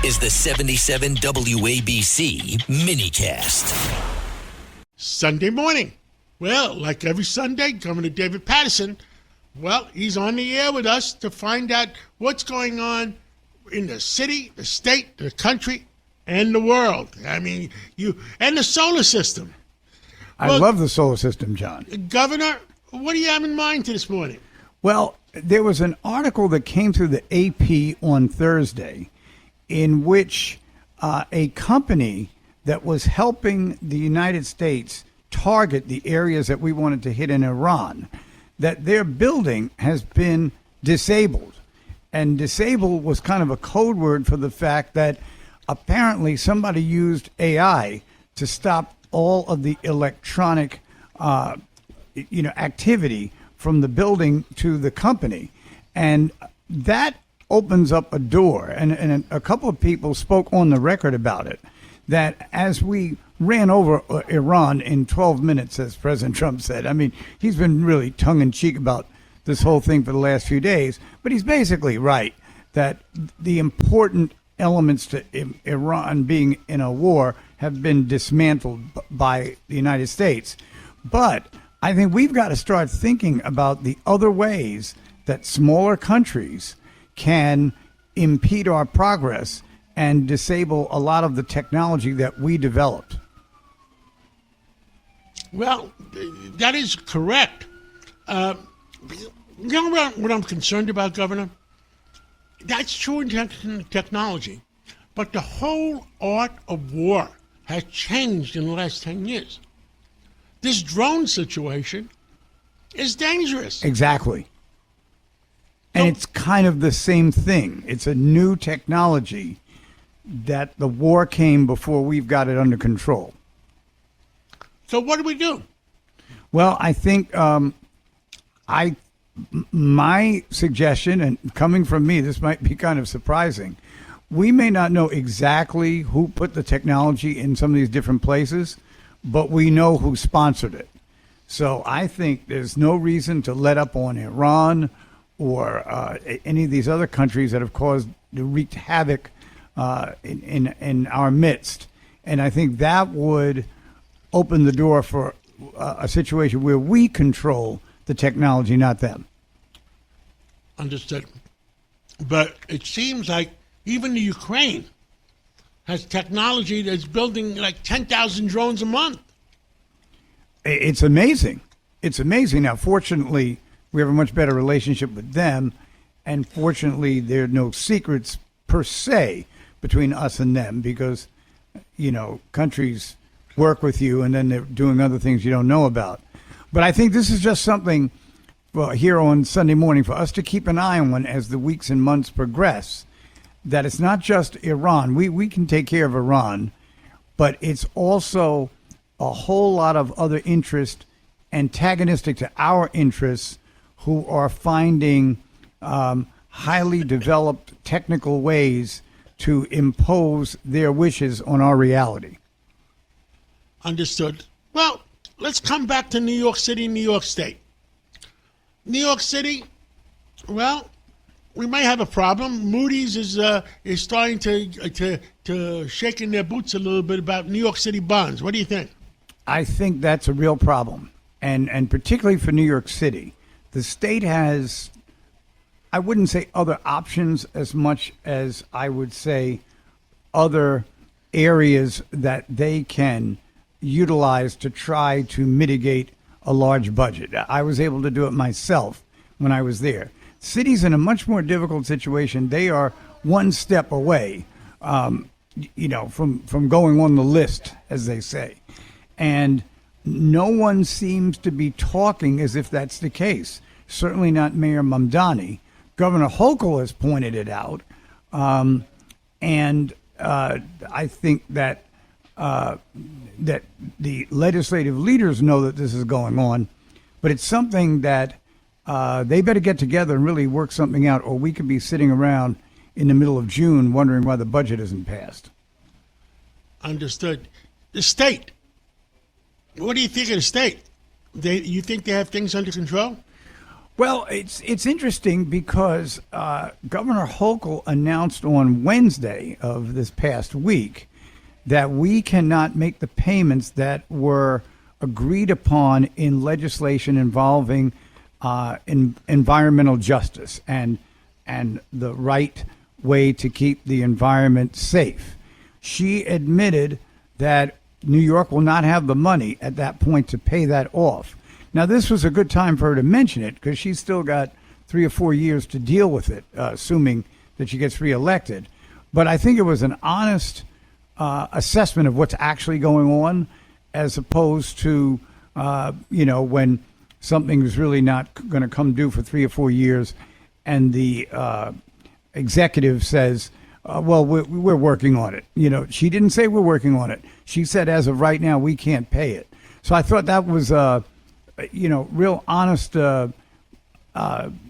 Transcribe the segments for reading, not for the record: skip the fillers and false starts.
is the 77 WABC minicast. Sunday morning. Well, like every Sunday, Governor David Paterson, well, he's on the air with us to find out what's going on in the city, the state, the country, and the world. I mean, and the solar system. I love the solar system, John. Governor, what do you have in mind this morning? Well, there was an article that came through the AP on Thursday in which a company that was helping the United States target the areas that we wanted to hit in Iran, that their building has been disabled. And disabled was kind of a code word for the fact that apparently somebody used AI to stop all of the electronic activity from the building to the company. And that opens up a door. And a couple of people spoke on the record about it, that as we ran over Iran in 12 minutes, as President Trump said, I mean, he's been really tongue-in-cheek about this whole thing for the last few days, but he's basically right that the important elements to Iran being in a war have been dismantled by the United States. But I think we've got to start thinking about the other ways that smaller countries can impede our progress and disable a lot of the technology that we developed. Well, that is correct. You know what I'm concerned about, Governor? That's true in technology, but the whole art of war has changed in the last 10 years. This drone situation is dangerous. Exactly. And it's kind of the same thing. It's a new technology that the war came before we've got it under control. So what do we do? Well, I think my suggestion, and coming from me, this might be kind of surprising. We may not know exactly who put the technology in some of these different places, but we know who sponsored it. So I think there's no reason to let up on Iran or any of these other countries that have wreaked havoc in our midst. And I think that would open the door for a situation where we control the technology, not them. Understood. But it seems like even the Ukraine has technology that's building like 10,000 drones a month. It's amazing. It's amazing. Now, fortunately, we have a much better relationship with them. And fortunately, there are no secrets per se between us and them because, countries work with you and then they're doing other things you don't know about. But I think this is just something here on Sunday morning for us to keep an eye on as the weeks and months progress, that it's not just Iran. We can take care of Iran, but it's also a whole lot of other interests antagonistic to our interests who are finding highly developed technical ways to impose their wishes on our reality. Understood. Well, let's come back to New York City, New York State. New York City, well, we may have a problem. Moody's is starting to shake in their boots a little bit about New York City bonds. What do you think? I think that's a real problem, and particularly for New York City. The state has, I wouldn't say other options as much as I would say other areas that they can utilize to try to mitigate a large budget. I was able to do it myself when I was there. Cities in a much more difficult situation. They are one step away, from going on the list, as they say. And no one seems to be talking as if that's the case. Certainly not Mayor Mamdani. Governor Hochul has pointed it out. And I think that that the legislative leaders know that this is going on, but it's something that they better get together and really work something out, or we could be sitting around in the middle of June wondering why the budget isn't passed. Understood. The state. What do you think of the state? You think they have things under control? Well, it's interesting because Governor Hochul announced on Wednesday of this past week that we cannot make the payments that were agreed upon in legislation involving environmental justice and the right way to keep the environment safe. She admitted that New York will not have the money at that point to pay that off. Now, this was a good time for her to mention it because she's still got 3 or 4 years to deal with it, assuming that she gets reelected. But I think it was an honest assessment of what's actually going on, as opposed to, when something is really not going to come due for 3 or 4 years and the executive says, we're working on it. She didn't say we're working on it. She said, as of right now, we can't pay it. So I thought that was real honest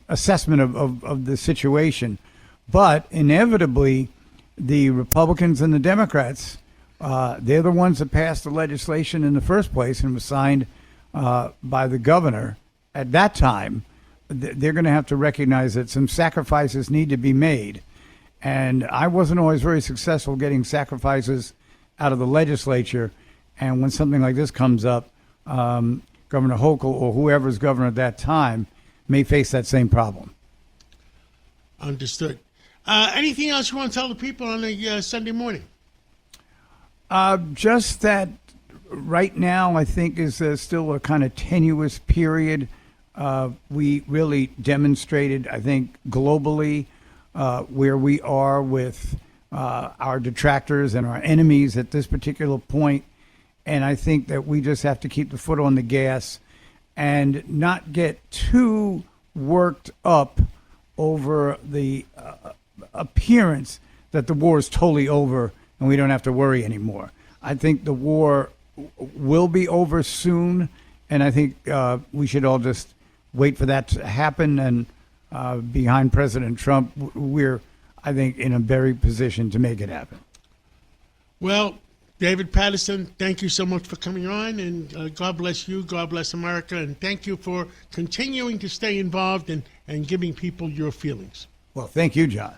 assessment of the situation. But inevitably, the Republicans and the Democrats, they're the ones that passed the legislation in the first place and was signed by the governor at that time. They're going to have to recognize that some sacrifices need to be made. And I wasn't always very successful getting sacrifices out of the legislature. And when something like this comes up, Governor Hochul or whoever's governor at that time may face that same problem. Understood. Anything else you want to tell the people on a Sunday morning? Just that right now, I think, is still a kind of tenuous period. We really demonstrated, I think, globally where we are with our detractors and our enemies at this particular point. And I think that we just have to keep the foot on the gas and not get too worked up over the appearance that the war is totally over and we don't have to worry anymore. I think the war will be over soon, and I think we should all just wait for that to happen. And behind President Trump, we're, I think, in a very position to make it happen. Well, David Paterson, thank you so much for coming on, and God bless you, God bless America, and thank you for continuing to stay involved and giving people your feelings. Well, thank you, John.